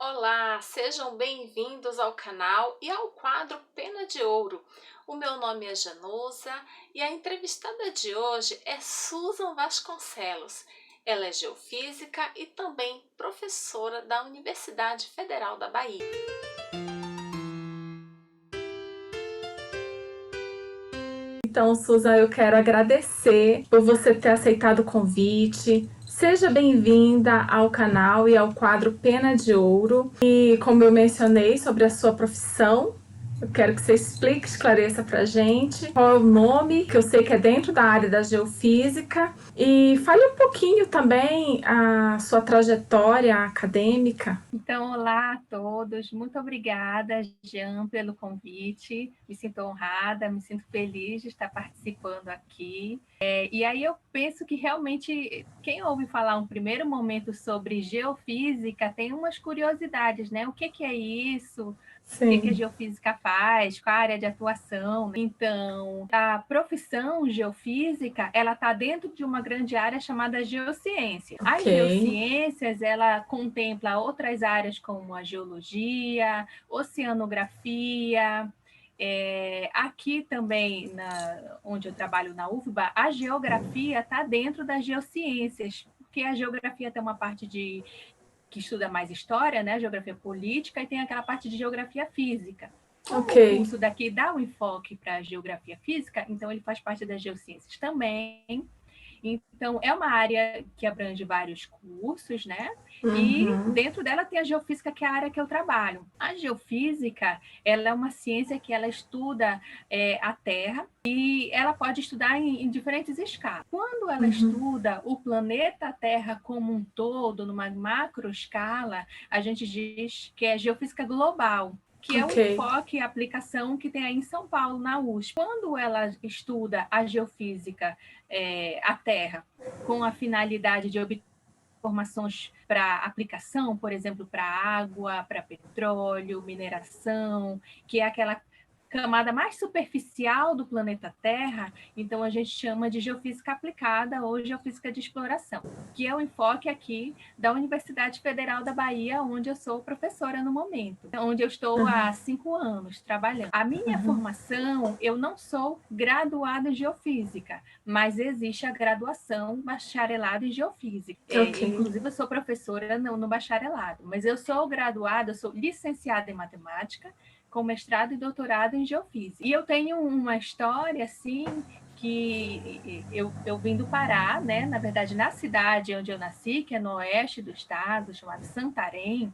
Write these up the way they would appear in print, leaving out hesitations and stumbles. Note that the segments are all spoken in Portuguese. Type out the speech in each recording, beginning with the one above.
Olá, sejam bem-vindos ao canal e ao quadro Pena de Ouro. O meu nome é Janusa e a entrevistada de hoje é Susan Vasconcelos. Ela é geofísica e também professora da Universidade Federal da Bahia. Então, Susan, eu quero agradecer por você ter aceitado o convite. Seja bem-vinda ao canal e ao quadro Pena de Ouro. E como eu mencionei sobre a sua profissão, eu quero que você explique, esclareça para a gente qual é o nome, que eu sei que é dentro da área da geofísica, e fale um pouquinho também a sua trajetória acadêmica. Então, olá a todos. Muito obrigada, Jean, pelo convite. Me sinto honrada, me sinto feliz de estar participando aqui. E aí eu penso que realmente quem ouve falar um primeiro momento sobre geofísica tem umas curiosidades, né? O que é isso? O que a Sim. geofísica faz, qual a área de atuação. Então, a profissão geofísica, ela está dentro de uma grande área chamada geociência. Ok. As geociências, ela contempla outras áreas como a geologia, oceanografia. Aqui também, onde eu trabalho na UFBA, a geografia está dentro das geociências, porque a geografia tem uma parte que estuda mais história, né, geografia política, e tem aquela parte de geografia física. Como o Ok. curso daqui dá um enfoque para a geografia física, então ele faz parte das geociências também. Então, é uma área que abrange vários cursos, né? E Uhum. dentro dela tem a geofísica, que é a área que eu trabalho. A geofísica, ela é uma ciência que ela estuda a Terra e ela pode estudar em diferentes escalas. Quando ela estuda o planeta Terra como um todo, numa macro escala, a gente diz que é geofísica global, que é o Ok. enfoque e aplicação que tem aí em São Paulo, na USP. Quando ela estuda a geofísica, a Terra, com a finalidade de obter informações para aplicação, por exemplo, para água, para petróleo, mineração, que é aquela camada mais superficial do planeta Terra, então a gente chama de geofísica aplicada ou geofísica de exploração, que é o enfoque aqui da Universidade Federal da Bahia, onde eu sou professora no momento, onde eu estou há 5 anos trabalhando. A minha formação, eu não sou graduada em geofísica, mas existe a graduação bacharelado em geofísica. Ok. Inclusive, eu sou professora no bacharelado, mas eu sou graduada, eu sou licenciada em matemática, com mestrado e doutorado em geofísica. E eu tenho uma história, assim, que eu vim do Pará, né? Na verdade, na cidade onde eu nasci, que é no oeste do estado, chamado Santarém,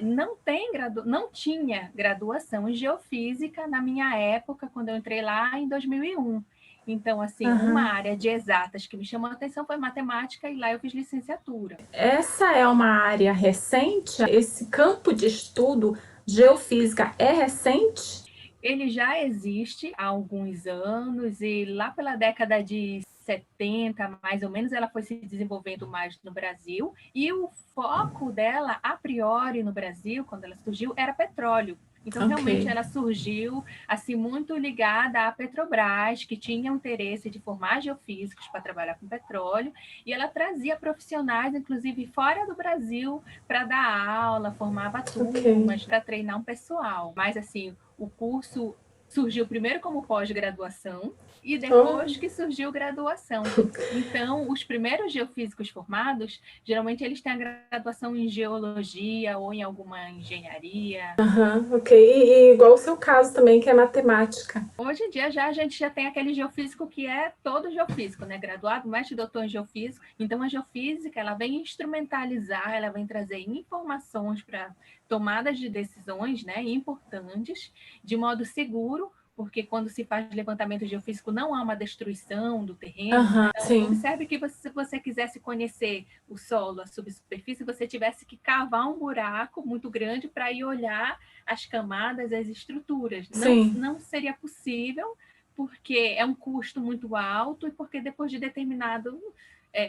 não tinha graduação em geofísica na minha época, quando eu entrei lá em 2001. Então, assim, uma área de exatas que me chamou a atenção foi matemática, e lá eu fiz licenciatura. Essa é uma área recente? Esse campo de estudo, geofísica, é recente? Ele já existe há alguns anos, e lá pela década de 70, mais ou menos, ela foi se desenvolvendo mais no Brasil, e o foco dela, a priori, no Brasil, quando ela surgiu, era petróleo. Então, realmente, Ok. ela surgiu assim muito ligada à Petrobras, que tinha o interesse de formar geofísicos para trabalhar com petróleo, e ela trazia profissionais, inclusive fora do Brasil, para dar aula, formava Ok. turmas para treinar um pessoal. Mas, assim, o curso surgiu primeiro como pós-graduação e Oh, depois que surgiu graduação. Então, os primeiros geofísicos formados, geralmente eles têm a graduação em geologia ou em alguma engenharia. ok. E igual o seu caso também, que é matemática. Hoje em dia a gente já tem aquele geofísico que é todo geofísico, né? Graduado, mestre, doutor em geofísico. Então a geofísica, ela vem instrumentalizar, ela vem trazer informações para tomadas de decisões, né, importantes, de modo seguro, porque quando se faz levantamento geofísico não há uma destruição do terreno, né? Então, Sim. observe que se você quisesse conhecer o solo, a subsuperfície, você tivesse que cavar um buraco muito grande para ir olhar as camadas, as estruturas. Não, Sim. não seria possível, porque é um custo muito alto e porque depois de determinado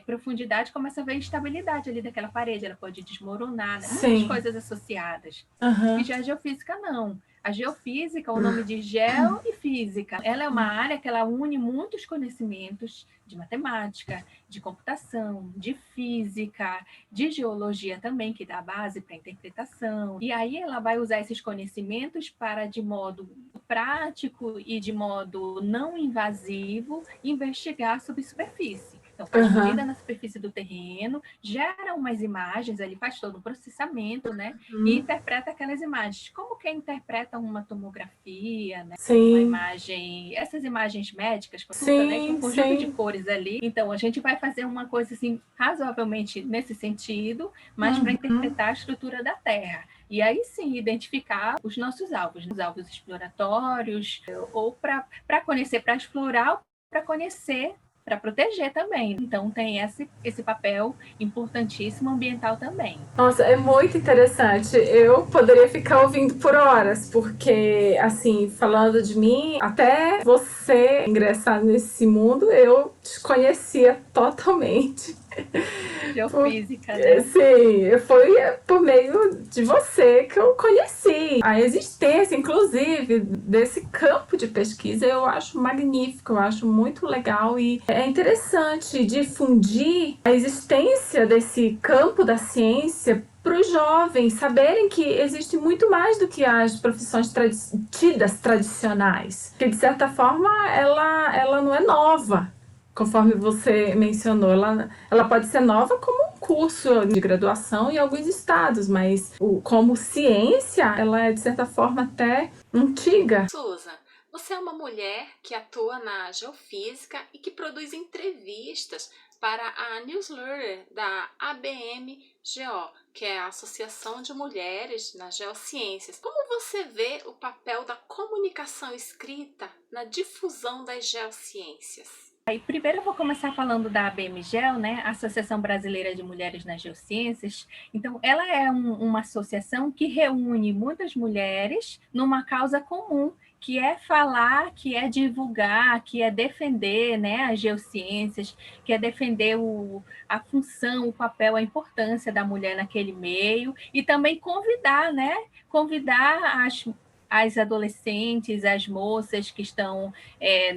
profundidade começa a haver instabilidade ali daquela parede, ela pode desmoronar, né? Muitas Sim. coisas associadas. E Aham. já a geofísica não. A geofísica, o nome de geo e física, ela é uma área que ela une muitos conhecimentos de matemática, de computação, de física, de geologia também, que dá base para a interpretação. E aí ela vai usar esses conhecimentos para, de modo prático e de modo não invasivo, investigar sobre superfície. Então, faz medida na superfície do terreno, gera umas imagens, ele faz todo o processamento, né? E interpreta aquelas imagens. Como quem interpreta uma tomografia, né? Uma imagem, essas imagens médicas, consulta, né? Que é um conjunto de cores ali. Então, a gente vai fazer uma coisa assim, razoavelmente nesse sentido, mas para interpretar a estrutura da Terra. E aí sim, identificar os nossos alvos, os alvos exploratórios, ou para conhecer, para explorar, para conhecer, para proteger também. Então, tem esse papel importantíssimo ambiental também. Nossa, é muito interessante. Eu poderia ficar ouvindo por horas, porque, assim, falando de mim, até você ingressar nesse mundo, eu te conhecia totalmente. Geofísica, né? Sim, foi por meio de você que eu conheci. A existência, inclusive, desse campo de pesquisa eu acho magnífico, eu acho muito legal e é interessante difundir a existência desse campo da ciência para os jovens saberem que existe muito mais do que as profissões tidas tradicionais, que de certa forma ela não é nova. Conforme você mencionou, ela pode ser nova como um curso de graduação em alguns estados, mas como ciência, ela é, de certa forma, até antiga. Susan, você é uma mulher que atua na geofísica e que produz entrevistas para a newsletter da ABM-GO, que é a Associação de Mulheres nas Geociências. Como você vê o papel da comunicação escrita na difusão das geociências? Aí, primeiro eu vou começar falando da ABMGEL, né, Associação Brasileira de Mulheres nas Geociências. Então, ela é uma associação que reúne muitas mulheres numa causa comum, que é falar, que é divulgar, que é defender, né, as geociências, que é defender a função, o papel, a importância da mulher naquele meio, e também convidar, né, convidar as adolescentes, as moças que estão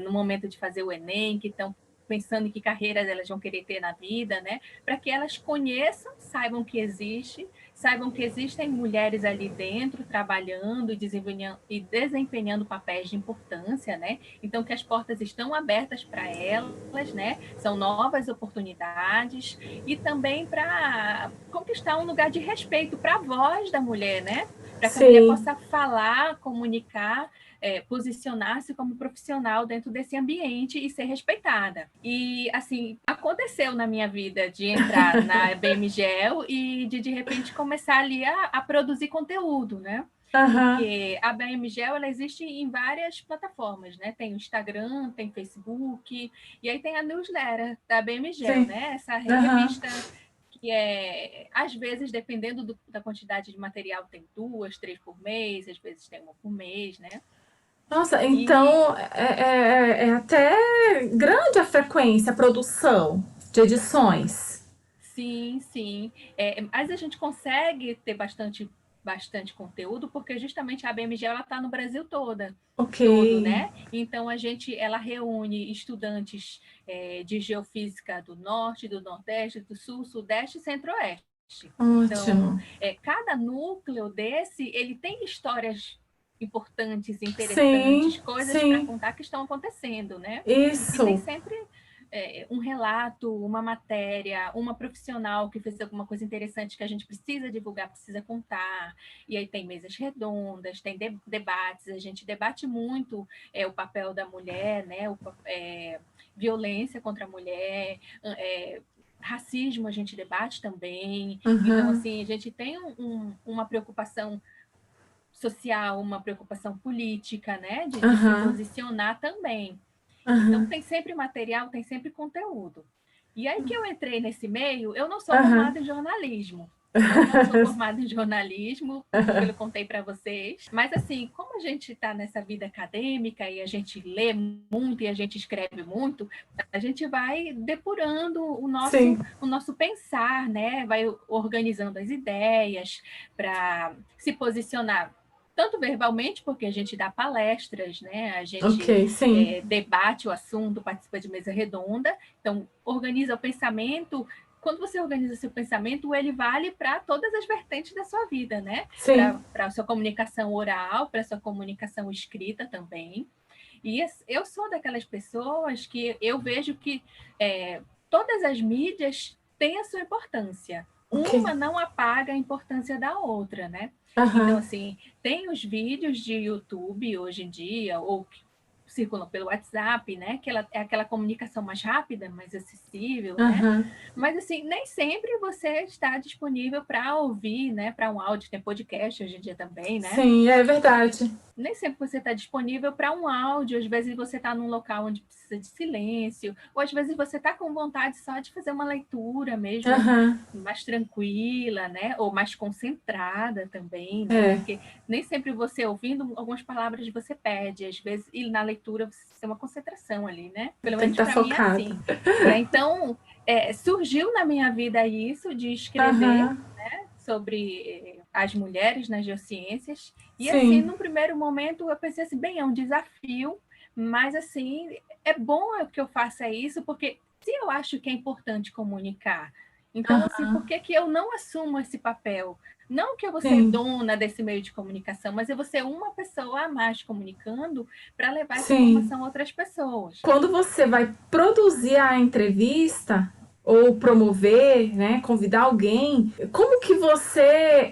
no momento de fazer o Enem, que estão pensando em que carreiras elas vão querer ter na vida, né? Para que elas conheçam, saibam que existe, saibam que existem mulheres ali dentro trabalhando e desempenhando papéis de importância, né? Então que as portas estão abertas para elas, né? São novas oportunidades e também para conquistar um lugar de respeito para a voz da mulher, né? Para que a mulher possa falar, comunicar, posicionar-se como profissional dentro desse ambiente e ser respeitada. E, assim, aconteceu na minha vida de entrar na BMGEL e de repente, começar ali a produzir conteúdo, né? Porque a BMGEL, ela existe em várias plataformas, né? Tem o Instagram, tem Facebook, e aí tem a newsletter da BMGEL, né? Essa revista que às vezes, dependendo da quantidade de material, tem 2, 3 por mês, às vezes tem uma por mês, né? Nossa, então é até grande a frequência, a produção de edições. Sim, sim. Mas a gente consegue ter bastante conteúdo, porque justamente a BMG está no Brasil todo, né? Então ela reúne estudantes de geofísica do norte, do nordeste, do sul, sudeste e centro-oeste. Então, cada núcleo desse, ele tem histórias importantes, interessantes, coisas para contar que estão acontecendo, né? Isso. E tem sempre um relato, uma matéria, uma profissional que fez alguma coisa interessante que a gente precisa divulgar, precisa contar. E aí tem mesas redondas, tem debates, a gente debate muito o papel da mulher, né? Violência contra a mulher, racismo a gente debate também. Então, assim, a gente tem uma preocupação social, uma preocupação política, né? De se posicionar também. Então, tem sempre material, tem sempre conteúdo. E aí que eu entrei nesse meio, eu não sou formada em jornalismo. Eu não sou formada em jornalismo, como eu contei para vocês. Mas, assim, como a gente está nessa vida acadêmica e a gente lê muito e a gente escreve muito, a gente vai depurando o nosso pensar, né? Vai organizando as ideias para se posicionar tanto verbalmente, porque a gente dá palestras, né? A gente Ok, sim. debate o assunto, participa de mesa redonda, então organiza o pensamento. Quando você organiza seu pensamento, ele vale para todas as vertentes da sua vida, né? Sim. Para a sua comunicação oral, para a sua comunicação escrita também. E eu sou daquelas pessoas que eu vejo que todas as mídias têm a sua importância. Ok. Uma não apaga a importância da outra, né? Então, Aham. assim, tem os vídeos de YouTube hoje em dia, ou que circulam pelo WhatsApp, né? Que é aquela comunicação mais rápida, mais acessível, né? Aham. Mas, assim, nem sempre você está disponível para ouvir, né? Para um áudio, tem podcast hoje em dia também, né? Sim, é verdade. Nem sempre você está disponível para um áudio, às vezes você está num local onde precisa de silêncio, ou às vezes você está com vontade só de fazer uma leitura mesmo Aham. mais tranquila, né? Ou mais concentrada também, né? É. Porque nem sempre você ouvindo algumas palavras você perde, às vezes, e na leitura você tem uma concentração ali, né? Pelo Tem que menos estar para mim é focado. assim. Então, surgiu na minha vida isso de escrever Aham. sobre as mulheres nas geociências. E assim, Sim. no primeiro momento, eu pensei assim, bem, é um desafio, mas assim, é bom que eu faça isso, porque se eu acho que é importante comunicar, então assim, por Aham. que que eu não assumo esse papel? Não que eu vou ser Sim. dona desse meio de comunicação, mas eu vou ser uma pessoa a mais comunicando para levar essa Sim. informação a outras pessoas. Quando você vai produzir a entrevista ou promover, né, convidar alguém, como que você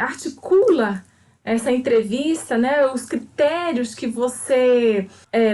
articula essa entrevista, né, os critérios que você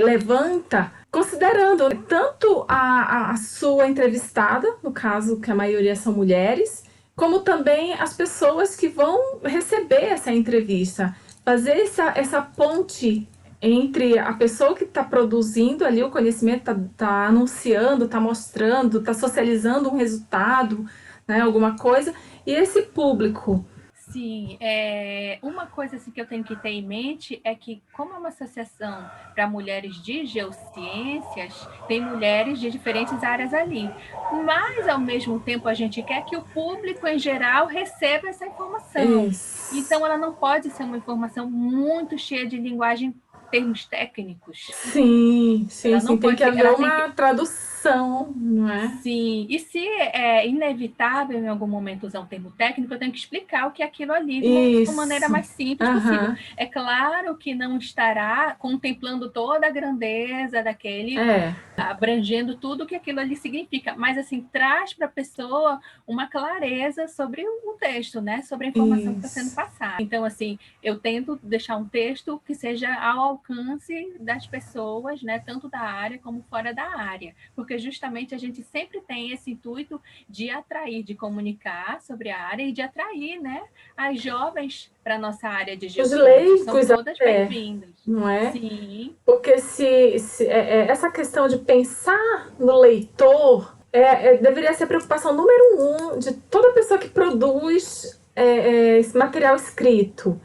levanta, considerando tanto a sua entrevistada, no caso que a maioria são mulheres, como também as pessoas que vão receber essa entrevista. Fazer essa ponte entre a pessoa que está produzindo ali o conhecimento, tá anunciando, está mostrando, está socializando um resultado, né, alguma coisa, e esse público. Sim, uma coisa assim, que eu tenho que ter em mente é que, como é uma associação para mulheres de geociências, tem mulheres de diferentes áreas ali. Mas, ao mesmo tempo, a gente quer que o público, em geral, receba essa informação. Isso. Então, ela não pode ser uma informação muito cheia de linguagem, termos técnicos. Sim, sim, Ela sim. não Tem pode que ser, haver ela tem que uma tradução, não é? Sim, e se é inevitável em algum momento usar um termo técnico, eu tenho que explicar o que é aquilo ali de uma maneira Isso. mais simples possível. Aham. É claro que não estará contemplando toda a grandeza daquele, É. abrangendo tudo o que aquilo ali significa, mas assim, traz para a pessoa uma clareza sobre o texto, né? Sobre a informação que está sendo Isso. passada. Então, assim, eu tento deixar um texto que seja ao alcance das pessoas, né? Tanto da área como fora da área, porque justamente a gente sempre tem esse intuito de atrair, de comunicar sobre a área e de atrair, né, as jovens para a nossa área de Os geociências. São leigos todas até, bem-vindas. não é? Sim, Porque essa questão de pensar no leitor deveria ser a preocupação número um de toda pessoa que produz esse material escrito.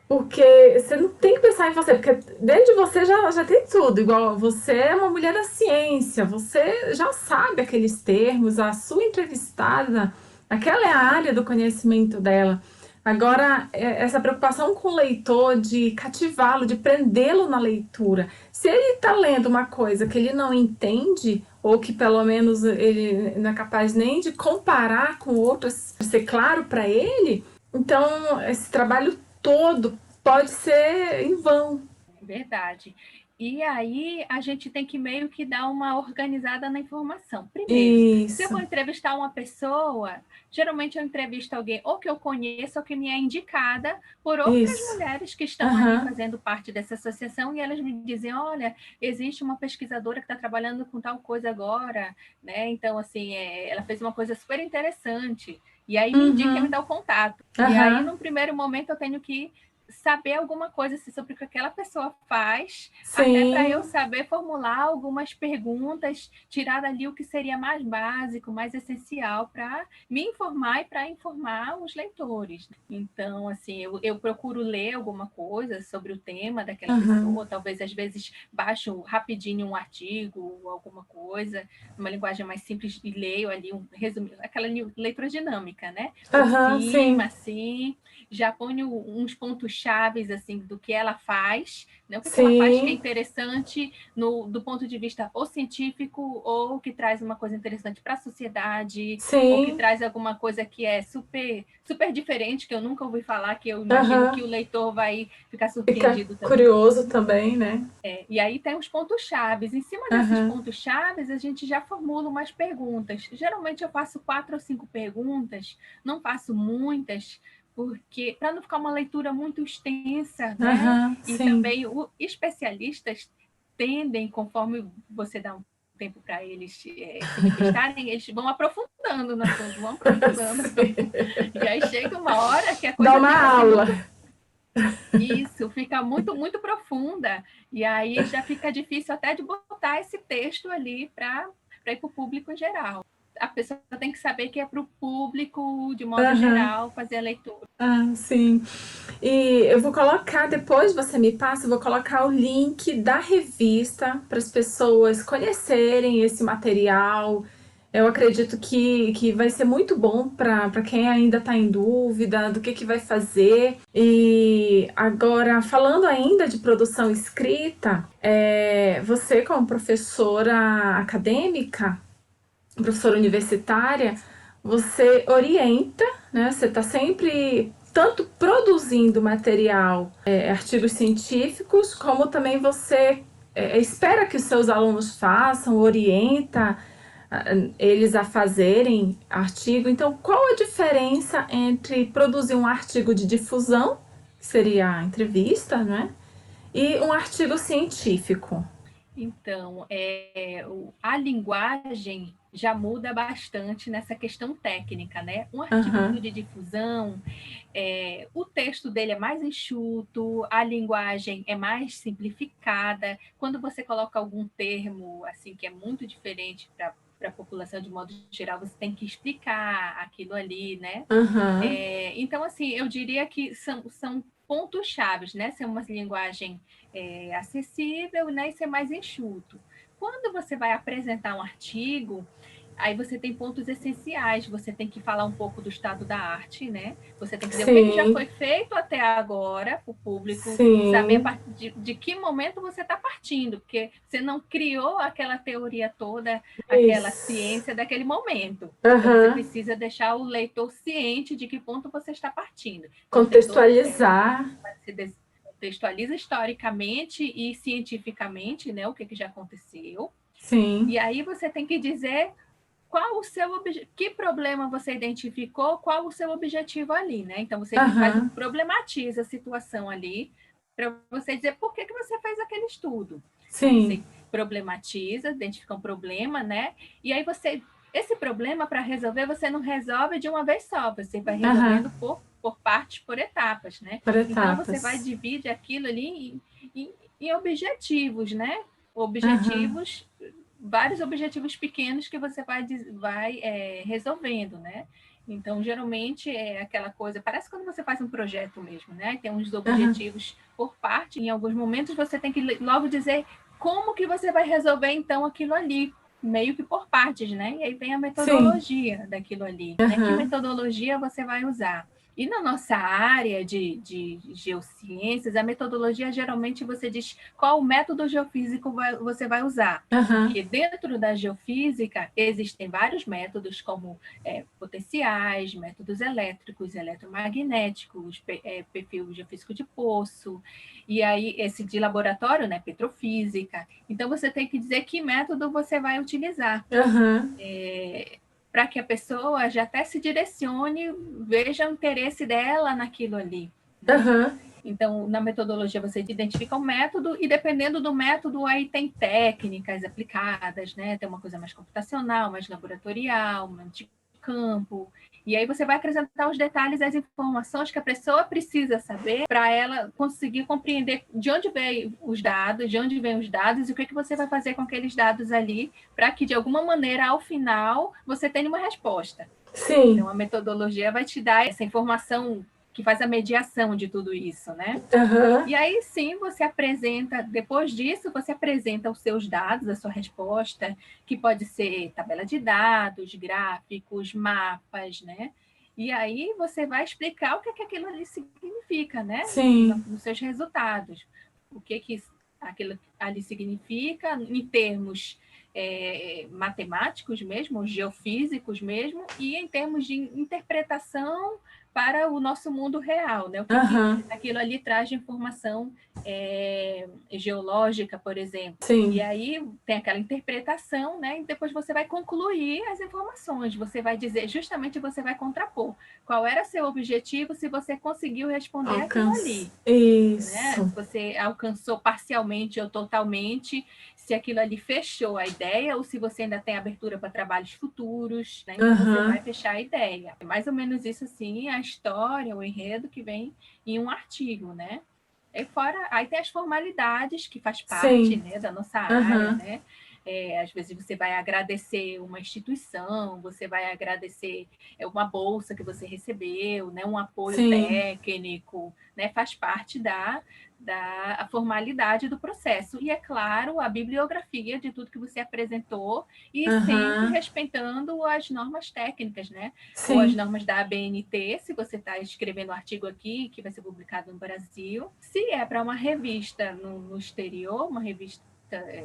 Porque você não tem que pensar em você, porque dentro de você já tem tudo. Igual você é uma mulher da ciência, você já sabe aqueles termos, a sua entrevistada, aquela é a área do conhecimento dela. Agora, essa preocupação com o leitor de cativá-lo, de prendê-lo na leitura. Se ele está lendo uma coisa que ele não entende, ou que pelo menos ele não é capaz nem de comparar com outras, ser claro para ele, então esse trabalho todo pode ser em vão. verdade. E aí a gente tem que meio que dar uma organizada na informação. Primeiro, se eu Isso, vou entrevistar uma pessoa, geralmente eu entrevisto alguém ou que eu conheço ou que me é indicada por outras isso. mulheres que estão ali Aham, fazendo parte dessa associação e elas me dizem, olha, existe uma pesquisadora que está trabalhando com tal coisa agora, né? Então, assim, ela fez uma coisa super interessante. E aí me indica, me uhum, dá o contato. E aí, aham, num primeiro momento, eu tenho que saber alguma coisa assim, sobre o que aquela pessoa faz, até para eu sim, saber formular algumas perguntas, tirar dali o que seria mais básico, mais essencial para me informar e para informar os leitores. Então, assim, eu procuro ler alguma coisa sobre o tema daquela aham, pessoa, talvez às vezes baixo rapidinho um artigo ou alguma coisa, uma linguagem mais simples e leio ali um resumo, aquela leitura dinâmica, né? Por aham, cima, sim, assim, já ponho uns pontos chaves assim do que ela faz, né? O que ela faz que é Sim, interessante do ponto de vista ou científico, ou que traz uma coisa interessante para a sociedade, ou que sim. traz alguma coisa que é super, super diferente, que eu nunca ouvi falar, que eu imagino que o Aham. leitor vai ficar Fica surpreendido também. curioso também, né? E aí tem os pontos chaves. Em cima desses Aham. pontos chaves, a gente já formula umas perguntas. Geralmente eu faço 4 ou 5 perguntas, não faço muitas, porque para não ficar uma leitura muito extensa, né? Aham, E sim. também especialistas tendem, conforme você dá um tempo para eles se manifestarem, eles vão aprofundando no assunto, vão aprofundando. Sim. E aí chega uma hora que a Dá coisa uma fica assim aula. muito. Isso, fica muito, muito profunda, e aí já fica difícil até de botar esse texto ali para ir para o público em geral. A pessoa tem que saber que é para o público, de modo Aham. geral, fazer a leitura. Ah, sim. E eu vou colocar, depois você me passa, eu vou colocar o link da revista para as pessoas conhecerem esse material. Eu acredito que vai ser muito bom para quem ainda está em dúvida do que vai fazer. E agora, falando ainda de produção escrita, você, como professora acadêmica, professora universitária, você orienta, né? Você está sempre tanto produzindo material, artigos científicos, como também você espera que os seus alunos façam, orienta eles a fazerem artigo. Então, qual a diferença entre produzir um artigo de difusão, que seria a entrevista, né? E um artigo científico? Então, a linguagem já muda bastante nessa questão técnica, né? Um artigo Aham. de difusão, o texto dele é mais enxuto, a linguagem é mais simplificada. Quando você coloca algum termo assim que é muito diferente para a população de modo geral, você tem que explicar aquilo ali, né? Aham. Então, assim, eu diria que são pontos chaves, né? Ser uma linguagem acessível, né? E ser mais enxuto. Quando você vai apresentar um artigo, aí você tem pontos essenciais, você tem que falar um pouco do estado da arte, né? Você tem que dizer o que já foi Sim, feito até agora, para o público saber a sim. partir de que momento você está partindo, porque você não criou aquela teoria toda, aquela Isso. ciência daquele momento. Então, você Aham. precisa deixar o leitor ciente de que ponto você está partindo. Então, tem todo. Contextualizar. Se contextualiza historicamente e cientificamente, né, o que já aconteceu. Sim. E aí você tem que dizer qual o seu que problema você identificou, qual o seu objetivo ali, né? Então você Aham. problematiza a situação ali para você dizer por que você fez aquele estudo. Então você Sim. problematiza, identifica um problema, né? E aí esse problema para resolver você não resolve de uma vez só, você vai resolvendo Aham. por partes, por etapas, né? Por Então você etapas. vai dividir aquilo ali em objetivos, né? Aham. Objetivos, vários objetivos pequenos que você vai resolvendo, né? Então, geralmente é aquela coisa, parece quando você faz um projeto mesmo, né? Tem uns Aham. objetivos por parte, em alguns momentos você tem que logo dizer como que você vai resolver então aquilo ali, meio que por partes, né? E aí vem a Sim. metodologia daquilo ali, né? Que Aham. metodologia você vai usar? E na nossa área de geociências, a metodologia geralmente você diz qual método geofísico você vai usar. Aham. Porque dentro da geofísica existem vários métodos, como potenciais, métodos elétricos, eletromagnéticos, perfil geofísico de poço, e aí esse de laboratório, né, petrofísica. Então você tem que dizer que método você vai utilizar. Aham. Para que a pessoa já até se direcione, veja o interesse dela naquilo ali, né? Aham. Então, na metodologia, você identifica o método e, dependendo do método, aí tem técnicas aplicadas, né? Tem uma coisa mais computacional, mais laboratorial, mais de campo. E aí você vai acrescentar os detalhes, as informações que a pessoa precisa saber para ela conseguir compreender de onde vêm os dados, e o que você vai fazer com aqueles dados ali, para que, de alguma maneira, ao final, você tenha uma resposta. Então, Sim. a metodologia vai te dar essa informação que faz a mediação de tudo isso, né? Aham. E aí sim você apresenta, depois disso, você apresenta os seus dados, a sua resposta, que pode ser tabela de dados, gráficos, mapas, né? E aí você vai explicar o que aquilo ali significa, né? Sim. Nos seus resultados. O que aquilo ali significa em termos matemáticos mesmo, geofísicos mesmo, e em termos de interpretação para o nosso mundo real, né? O que aquilo ali traz de informação geológica, por exemplo. Sim. E aí tem aquela interpretação, né? E depois você vai concluir as informações. Você vai dizer, justamente você vai contrapor qual era seu objetivo, se você conseguiu responder aquilo ali. Isso. Né? Se você alcançou parcialmente ou totalmente, se aquilo ali fechou a ideia ou se você ainda tem abertura para trabalhos futuros, né? Então você vai fechar a ideia. É mais ou menos isso assim, a história, o enredo que vem em um artigo, né? Aí tem as formalidades que faz parte, né, da nossa área, né? Às vezes você vai agradecer uma instituição, você vai agradecer uma bolsa que você recebeu, né, um apoio técnico, né, faz parte da formalidade do processo. E, é claro, a bibliografia de tudo que você apresentou e sempre respeitando as normas técnicas, né? Ou as normas da ABNT, se você está escrevendo um artigo aqui que vai ser publicado no Brasil. Se é para uma revista no exterior, uma revista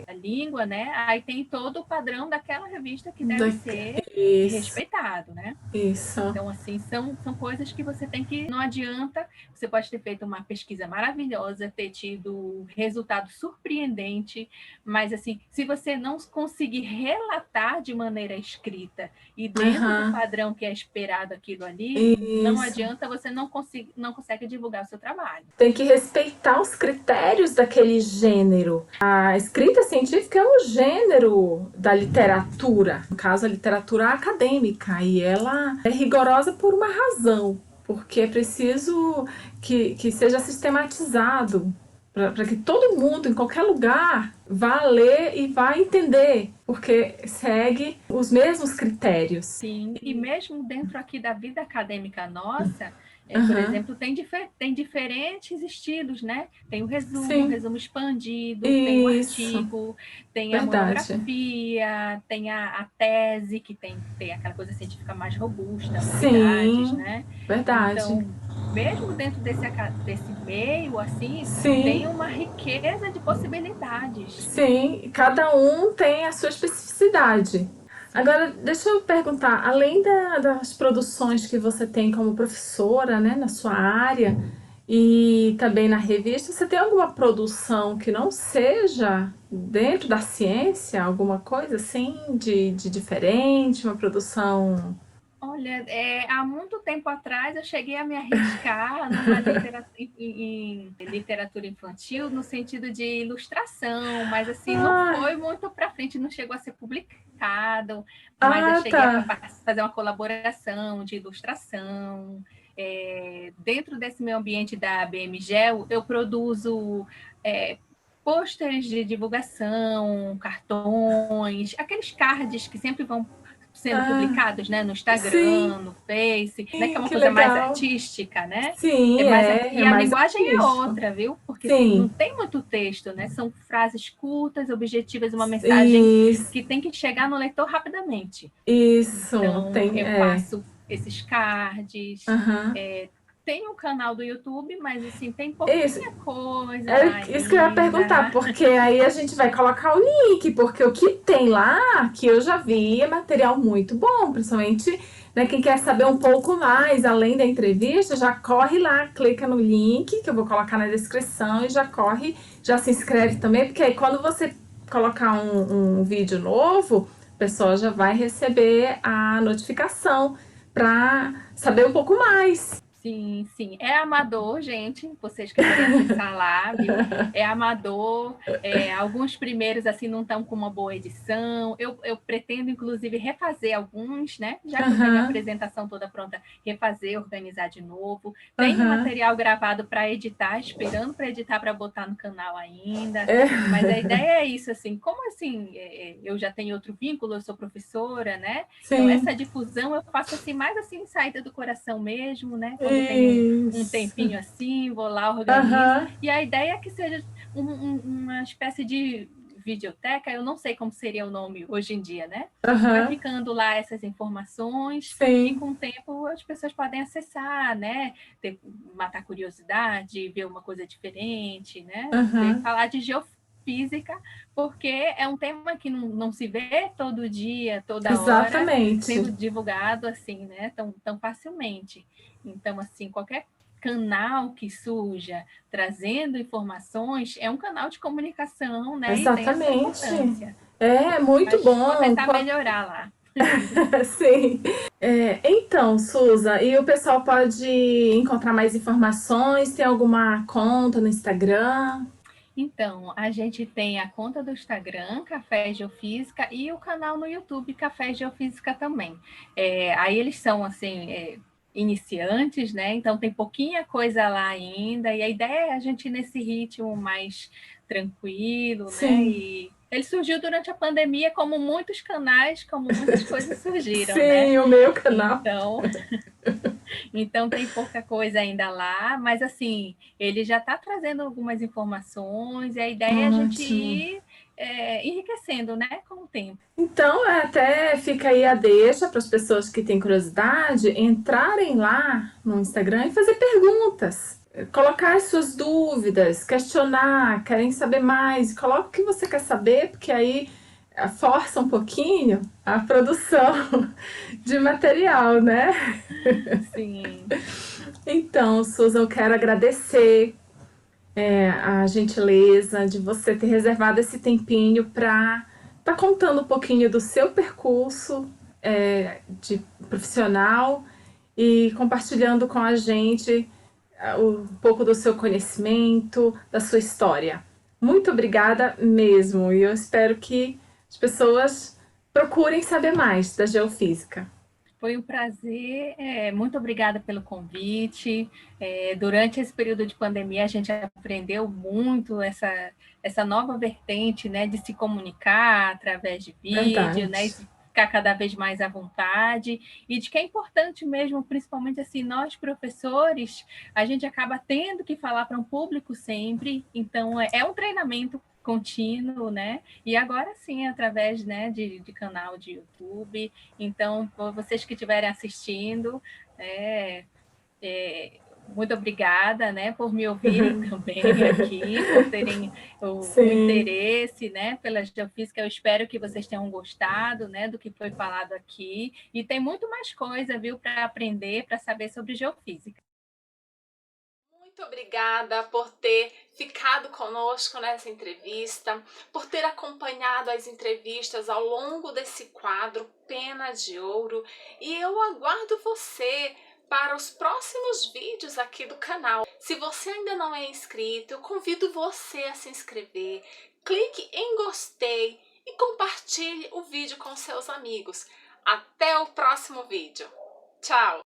a língua, né? Aí tem todo o padrão daquela revista que deve ser respeitado, né? Isso. Então, assim, são coisas que você tem que... Não adianta, você pode ter feito uma pesquisa maravilhosa, ter tido resultado surpreendente, mas, assim, se você não conseguir relatar de maneira escrita e dentro do padrão que é esperado aquilo ali, não adianta, você não consegue divulgar o seu trabalho. Tem que respeitar os critérios daquele gênero. A escrita científica é um gênero da literatura, no caso a literatura acadêmica, e ela é rigorosa por uma razão, porque é preciso que seja sistematizado, para que todo mundo, em qualquer lugar, vá ler e vá entender, porque segue os mesmos critérios. Sim, e mesmo dentro aqui da vida acadêmica nossa, por exemplo, tem diferentes estilos, né? Tem o resumo expandido, tem o artigo, tem a monografia, tem a tese, que tem aquela coisa científica mais robusta, novidades, né? Verdade. Então, mesmo dentro desse meio, assim, tem uma riqueza de possibilidades. Sim, cada um tem a sua especificidade. Agora, deixa eu perguntar, além das produções que você tem como professora, né, na sua área e também na revista, você tem alguma produção que não seja dentro da ciência, alguma coisa assim de diferente, uma produção... Olha, há muito tempo atrás eu cheguei a me arriscar numa em literatura infantil no sentido de ilustração, mas assim, não foi muito para frente, não chegou a ser publicado, mas eu cheguei a fazer uma colaboração de ilustração. Dentro desse meu ambiente da BMGEL, eu produzo pôsteres de divulgação, cartões, aqueles cards que sempre vão sendo publicados, né, no Instagram, no Face, né, que é uma coisa mais artística, né? E a linguagem é outra, viu? Porque assim, não tem muito texto, né? São frases curtas, objetivas, uma mensagem que tem que chegar no leitor rapidamente. Então, eu faço esses cards, tem um canal do YouTube, mas assim, tem pouquinha coisa. Isso que eu ia perguntar, porque aí a gente vai colocar o link, porque o que tem lá, que eu já vi, é material muito bom, principalmente, né, quem quer saber um pouco mais, além da entrevista, já corre lá, clica no link, que eu vou colocar na descrição, e já se inscreve também, porque aí quando você colocar um vídeo novo, a pessoa já vai receber a notificação para saber um pouco mais. Sim, sim. É amador, gente. Vocês que querem acessar lá, viu? É amador. Alguns primeiros, assim, não estão com uma boa edição. Eu pretendo, inclusive, refazer alguns, né? Já que eu tenho a apresentação toda pronta, refazer, organizar de novo. Tem material gravado para editar, esperando para editar para botar no canal ainda. Mas a ideia é isso, assim. Como, assim, eu já tenho outro vínculo, eu sou professora, né? Então, essa difusão eu faço, assim, mais, assim, saída do coração mesmo, né? Quando tenho um tempinho assim, vou lá, organizo. E a ideia é que seja uma espécie de videoteca, eu não sei como seria o nome hoje em dia, né? Vai Aham, ficando lá essas informações e sim. com o tempo as pessoas podem acessar, né? Matar curiosidade, ver uma coisa diferente, né? Aham, Falar de geofísica, porque é um tema que não se vê todo dia, toda hora, sendo exatamente. divulgado assim, né? Tão facilmente. Então, assim, qualquer canal que surja trazendo informações é um canal de comunicação, né? E tem a sua Exatamente. importância. É muito Mas vou bom. tentar melhorar lá. Sim. Então, Suza, e o pessoal pode encontrar mais informações? Tem alguma conta no Instagram? Então, a gente tem a conta do Instagram, Café Geofísica, e o canal no YouTube, Café Geofísica também. Aí eles são, assim, iniciantes, né? Então tem pouquinha coisa lá ainda, e a ideia é a gente ir nesse ritmo mais tranquilo, né? Sim, E ele surgiu durante a pandemia, como muitos canais, como muitas coisas surgiram, né? sim, o meu canal. Então, então tem pouca coisa ainda lá, mas assim, ele já está trazendo algumas informações e a ideia é a gente Ótimo. ir enriquecendo, né, com o tempo. Então, até fica aí a deixa para as pessoas que têm curiosidade entrarem lá no Instagram e fazer perguntas. Colocar as suas dúvidas, questionar, querem saber mais. Coloca o que você quer saber, porque aí força um pouquinho a produção de material, né? Sim, Então, Susan, eu quero agradecer a gentileza de você ter reservado esse tempinho para estar contando um pouquinho do seu percurso de profissional e compartilhando com a gente um pouco do seu conhecimento, da sua história. Muito obrigada mesmo, e eu espero que as pessoas procurem saber mais da geofísica. foi um prazer. Muito obrigada pelo convite. Durante esse período de pandemia, a gente aprendeu muito essa nova vertente, né, de se comunicar através de vídeo, né, e Verdade. ficar cada vez mais à vontade, e de que é importante mesmo, principalmente assim, nós professores, a gente acaba tendo que falar para um público sempre, então é um treinamento contínuo, né? E agora sim, através, né, de canal de YouTube. Então, vocês que estiverem assistindo, é, é, muito obrigada, né, por me ouvirem também aqui, por terem o Sim. interesse, né, pela geofísica. Eu espero que vocês tenham gostado, né, do que foi falado aqui. E tem muito mais coisa, viu, para aprender, para saber sobre geofísica. Muito obrigada por ter ficado conosco nessa entrevista, por ter acompanhado as entrevistas ao longo desse quadro Pena de Ouro, e eu aguardo você para os próximos vídeos aqui do canal. Se você ainda não é inscrito, eu convido você a se inscrever, clique em gostei e compartilhe o vídeo com seus amigos. Até o próximo vídeo. Tchau!